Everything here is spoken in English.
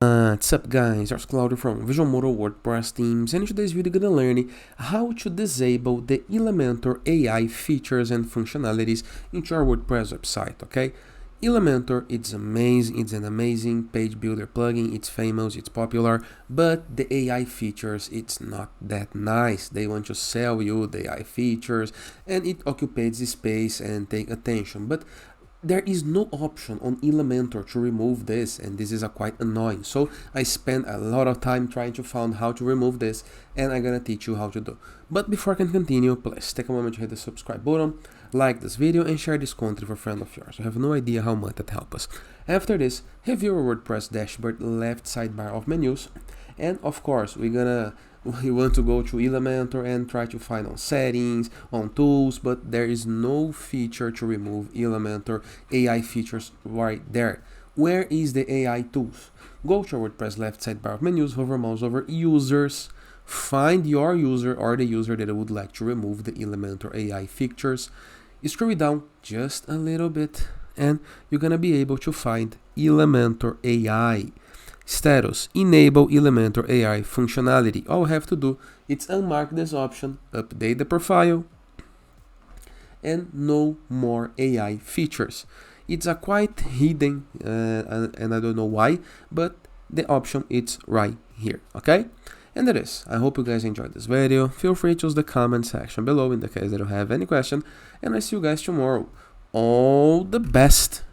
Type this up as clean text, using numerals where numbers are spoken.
What's up guys, it's Claudio from Visual Model WordPress Teams, and in today's video we're gonna learn how to disable the Elementor AI features and functionalities into our WordPress website, okay? Elementor, it's amazing, it's an amazing page builder plugin, it's famous, it's popular, but the AI features, it's not that nice. They want to sell you the AI features and it occupies the space and take attention, but there is no option on Elementor to remove this, and this is quite annoying. So I spent a lot of time trying to find how to remove this, and I'm gonna teach you how to do. But before I can continue, please take a moment to hit the subscribe button, like this video, and share this content with a friend of yours. I have no idea how much that helps us. After this, review our WordPress dashboard left sidebar of menus, and of course we want to go to Elementor and try to find on settings, on tools, but there is no feature to remove Elementor AI features right there. Where is the AI tools? Go to WordPress left sidebar of menus, hover mouse over users, find your user or the user that would like to remove the Elementor AI features. Scroll down just a little bit and you're gonna be able to find Elementor AI. Status, enable Elementor AI functionality. All we have to do is unmark this option, update the profile, and no more AI features. It's a quite hidden, and I don't know why, but the option is right here, okay? And that is, I hope you guys enjoyed this video. Feel free to use the comment section below in the case that you have any question, and I see you guys tomorrow. All the best!